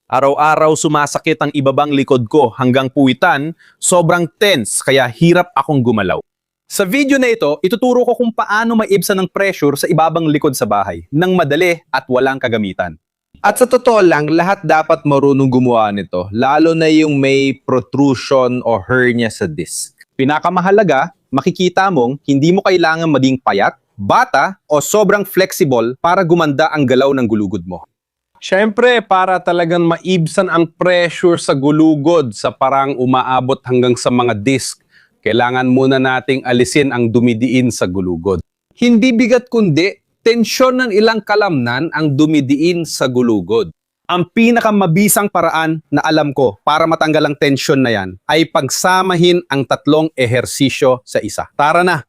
Araw-araw sumasakit ang ibabang likod ko hanggang puwitan, sobrang tense kaya hirap akong gumalaw. Sa video na ito, ituturo ko kung paano maibsan ng pressure sa ibabang likod sa bahay nang madali at walang kagamitan. At sa totoo lang, lahat dapat marunong gumawa nito, lalo na yung may protrusion o hernia sa disc. Pinakamahalaga, makikita mong hindi mo kailangan maging payat, bata o sobrang flexible para gumanda ang galaw ng gulugod mo. Siyempre, para talagang maibsan ang pressure sa gulugod sa parang umaabot hanggang sa mga disc, kailangan muna nating alisin ang dumidiin sa gulugod. Hindi bigat kundi, tensyon ng ilang kalamnan ang dumidiin sa gulugod. Ang pinakamabisang paraan na alam ko para matanggal ang tensyon na yan ay pagsamahin ang tatlong ehersisyo sa isa. Tara na!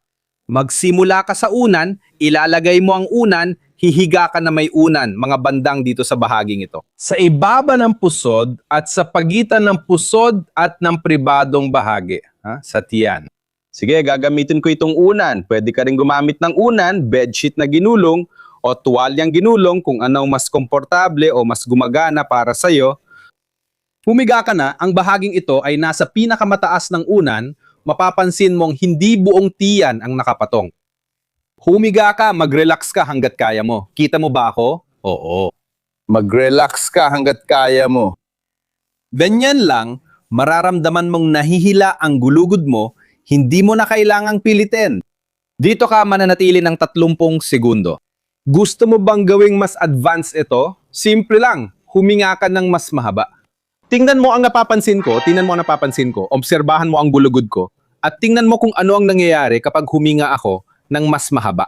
Magsimula ka sa unan, ilalagay mo ang unan, hihiga ka na may unan, mga bandang dito sa bahaging ito. Sa ibaba ng pusod at sa pagitan ng pusod at ng pribadong bahagi, sa tiyan. Sige, gagamitin ko itong unan. Pwede ka rin gumamit ng unan, bedsheet na ginulong, o tuwalyang ginulong kung anong mas komportable o mas gumagana para sa'yo. Humiga ka na, ang bahaging ito ay nasa pinakamataas ng unan, mapapansin mong hindi buong tiyan ang nakapatong. Humiga ka, mag-relax ka hanggat kaya mo. Kita mo ba ako? Oo. Mag-relax ka hanggat kaya mo. Ganyan lang, mararamdaman mong nahihila ang gulugod mo, hindi mo na kailangang pilitin. Dito ka mananatili ng 30 segundo. Gusto mo bang gawing mas advanced ito? Simple lang, huminga ka ng mas mahaba. Tingnan mo ang napapansin ko, obserbahan mo ang gulugod ko, at tingnan mo kung ano ang nangyayari kapag huminga ako ng mas mahaba.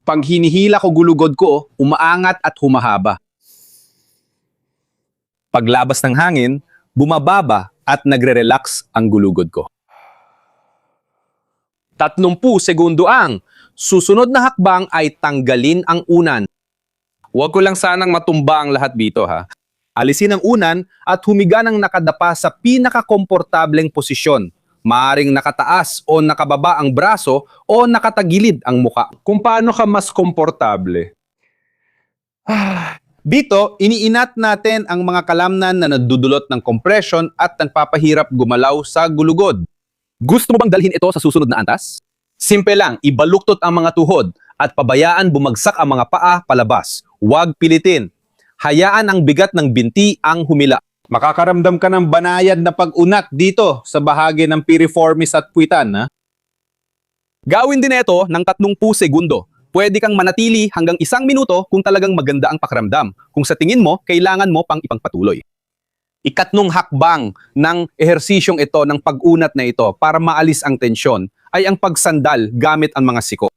Pag hinihila ko gulugod ko, umaangat at humahaba. Paglabas ng hangin, bumababa at nagre-relax ang gulugod ko. 30 segundo ang susunod na hakbang ay tanggalin ang unan. Huwag ko lang sanang matumba ang lahat dito Alisin ang unan at humiga ng nakadapa sa pinakakomportableng posisyon. Maaring nakataas o nakababa ang braso o nakatagilid ang muka. Kung paano ka mas komportable. Dito, iniinat natin ang mga kalamnan na nadudulot ng compression at nagpapahirap gumalaw sa gulugod. Gusto mo bang dalhin ito sa susunod na antas? Simple lang, ibaluktot ang mga tuhod at pabayaan bumagsak ang mga paa palabas. Huwag pilitin. Hayaan ang bigat ng binti ang humila. Makakaramdam ka ng banayad na pag-unat dito sa bahagi ng piriformis at puwitan. Gawin din ito ng 30 segundo. Pwede kang manatili hanggang 1 minuto kung talagang maganda ang pakiramdam. Kung sa tingin mo, kailangan mo pang ipagpatuloy. Ikatlong hakbang ng ehersisyong ito, ng pag-unat na ito, para maalis ang tensyon, ay ang pagsandal gamit ang mga siko.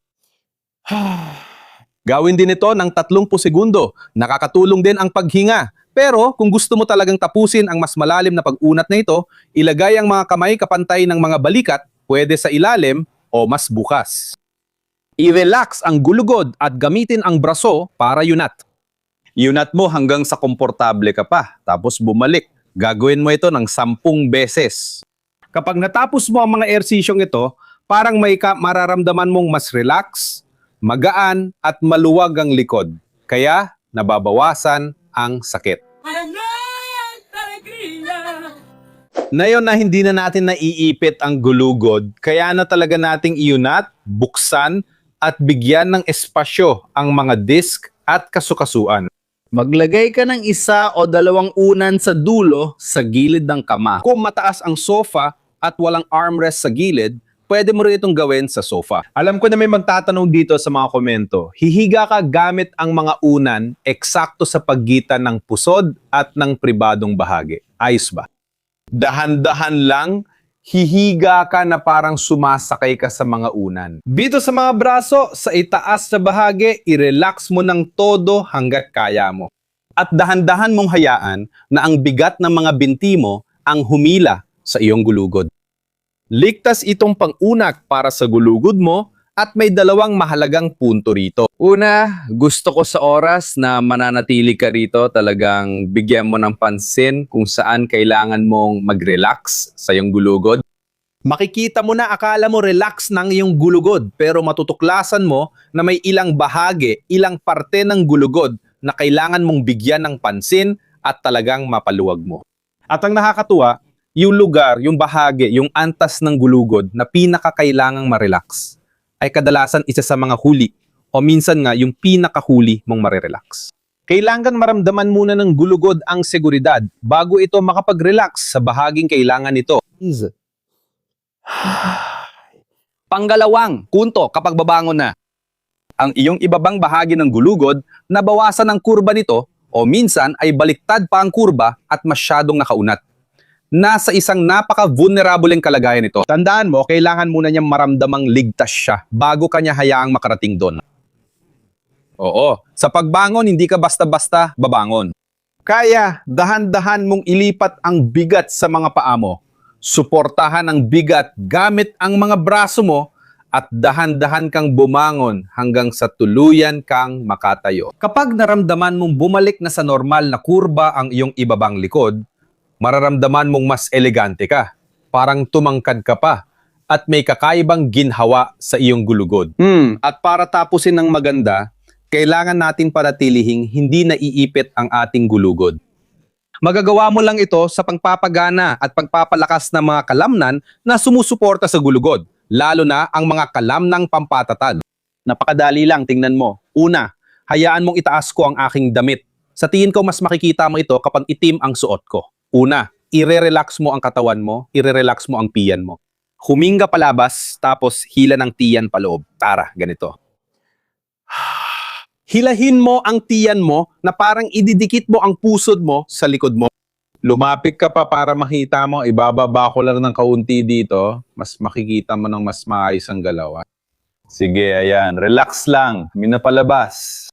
Gawin din ito ng 30 segundo. Nakakatulong din ang paghinga. Pero kung gusto mo talagang tapusin ang mas malalim na pag-unat na ito, ilagay ang mga kamay kapantay ng mga balikat, pwede sa ilalim o mas bukas. I-relax ang gulugod at gamitin ang braso para yunat. Yunat mo hanggang sa komportable ka pa, tapos bumalik. Gagawin mo ito ng 10 beses. Kapag natapos mo ang mga ehersisyong ito, parang mararamdaman mong mas relax, magaan at maluwag ang likod. Kaya nababawasan ang sakit. Ngayon na hindi na natin naiipit ang gulugod, kaya na talaga nating iunat, buksan, at bigyan ng espasyo ang mga disc at kasukasuan. Maglagay ka ng 1 o 2 unan sa dulo sa gilid ng kama. Kung mataas ang sofa at walang armrest sa gilid, pwede mo rin itong gawin sa sofa. Alam ko na may magtatanong dito sa mga komento. Hihiga ka gamit ang mga unan eksakto sa pagitan ng pusod at ng pribadong bahagi. Ayos ba? Dahan-dahan lang, hihiga ka na parang sumasakay ka sa mga unan. Dito sa mga braso, sa itaas na bahagi, i-relax mo ng todo hanggat kaya mo. At dahan-dahan mong hayaan na ang bigat ng mga binti mo ang humila sa iyong gulugod. Ligtas itong pang-unak para sa gulugod mo at may 2 mahalagang punto rito. Una, gusto ko sa oras na mananatili ka rito, talagang bigyan mo ng pansin kung saan kailangan mong mag-relax sa iyong gulugod. Makikita mo na akala mo relax ng iyong gulugod pero matutuklasan mo na may ilang bahagi, ilang parte ng gulugod na kailangan mong bigyan ng pansin at talagang mapaluwag mo. At ang nakakatuwa, yung lugar, yung bahagi, yung antas ng gulugod na pinakakailangang ma-relax ay kadalasan isa sa mga huli o minsan nga yung pinakahuli mong marirelax. Kailangan maramdaman muna ng gulugod ang seguridad bago ito makapag-relax sa bahaging kailangan nito. Panggalawang punto kapag babangon na. Ang iyong ibabang bahagi ng gulugod, nabawasan ang kurba nito o minsan ay baliktad pa ang kurba at masyadong nakaunat. Nasa isang napaka-vulnerableeng kalagayan ito. Tandaan mo, kailangan muna niyang maramdamang ligtas siya bago kanya hayaang makarating doon. Oo, sa pagbangon hindi ka basta-basta babangon. Kaya dahan-dahan mong ilipat ang bigat sa mga paa mo. Suportahan ang bigat gamit ang mga braso mo at dahan-dahan kang bumangon hanggang sa tuluyan kang makatayo. Kapag naramdaman mong bumalik na sa normal na kurba ang iyong ibabang likod, mararamdaman mong mas elegante ka, parang tumangkad ka pa, at may kakaibang ginhawa sa iyong gulugod. At para tapusin ng maganda, kailangan natin panatilihing hindi naiipit ang ating gulugod. Magagawa mo lang ito sa pagpapagana at pagpapalakas ng mga kalamnan na sumusuporta sa gulugod, lalo na ang mga kalamnang pampatatag. Napakadali lang, tingnan mo. Una, hayaan mong itaas ko ang aking damit. Sa tingin ko mas makikita mo ito kapag itim ang suot ko. Una, ire-relax mo ang katawan mo, ire-relax mo ang tiyan mo. Huminga palabas, tapos hila ng tiyan paloob. Tara, ganito. Hilahin mo ang tiyan mo na parang ididikit mo ang pusod mo sa likod mo. Lumapit ka pa para makita mo, ibababa ko lang ng kaunti dito, mas makikita mo ng mas maayos ang galaw. Sige, ayan, relax lang, minapalabas.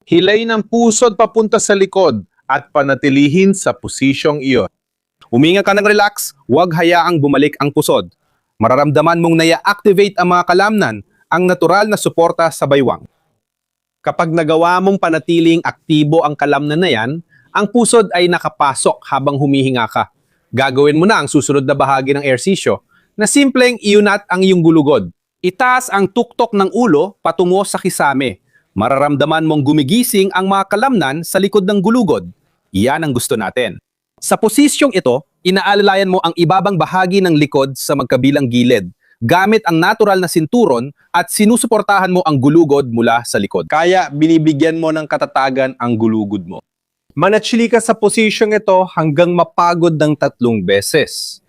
Hilayin ang pusod papunta sa likod at panatilihin sa posisyong iyon. Huminga ka ng relax, huwag hayaang bumalik ang pusod. Mararamdaman mong naya-activate ang mga kalamnan, ang natural na suporta sa baywang. Kapag nagawa mong panatiling aktibo ang kalamnan na yan, ang pusod ay nakapasok habang humihinga ka. Gagawin mo na ang susunod na bahagi ng ehersisyo na simpleng iunat ang iyong gulugod. Itaas ang tuktok ng ulo patungo sa kisame. Mararamdaman mong gumigising ang mga kalamnan sa likod ng gulugod. Yan ang gusto natin. Sa posisyong ito, inaalalayan mo ang ibabang bahagi ng likod sa magkabilang gilid gamit ang natural na sinturon at sinusuportahan mo ang gulugod mula sa likod. Kaya binibigyan mo ng katatagan ang gulugod mo. Manatili ka sa posisyong ito hanggang mapagod ng 3 beses.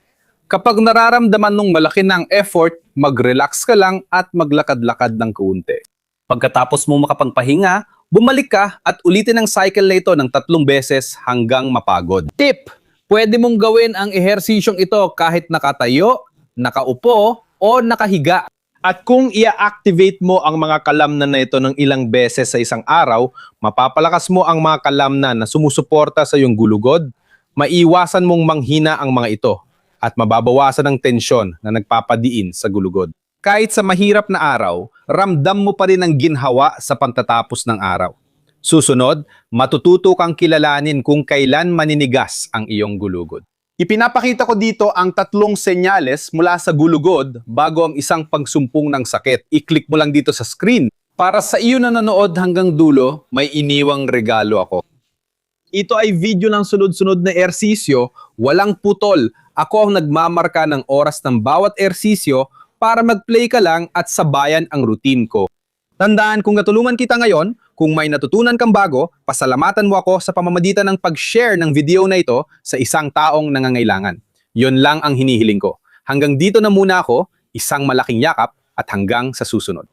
Kapag nararamdaman mong malaki ng effort, mag-relax ka lang at maglakad-lakad ng kaunti. Pagkatapos mo makapagpahinga, bumalik ka at ulitin ang cycle na ito ng 3 beses hanggang mapagod. Tip! Pwede mong gawin ang ehersisyong ito kahit nakatayo, nakaupo, o nakahiga. At kung i-activate mo ang mga kalamnan na ito ng ilang beses sa isang araw, mapapalakas mo ang mga kalamnan na sumusuporta sa iyong gulugod, maiwasan mong manghina ang mga ito, at mababawasan ang tensyon na nagpapadiin sa gulugod. Kahit sa mahirap na araw, ramdam mo pa rin ang ginhawa sa pagtatapos ng araw. Susunod, matututo kang kilalanin kung kailan maninigas ang iyong gulugod. Ipinapakita ko dito ang 3 senyales mula sa gulugod bago ang isang pagsumpong ng sakit. I-click mo lang dito sa screen. Para sa iyo na nanood hanggang dulo, may iniwang regalo ako. Ito ay video ng sunod-sunod na ehersisyo, walang putol. Ako ang nagmamarka ng oras ng bawat ehersisyo para mag-play ka lang at sabayan ang routine ko. Tandaan, kung natulungan kita ngayon, kung may natutunan kang bago, pasalamatan mo ako sa pamamagitan ng pag-share ng video na ito sa isang taong nangangailangan. Yon lang ang hinihiling ko. Hanggang dito na muna ako, isang malaking yakap at hanggang sa susunod.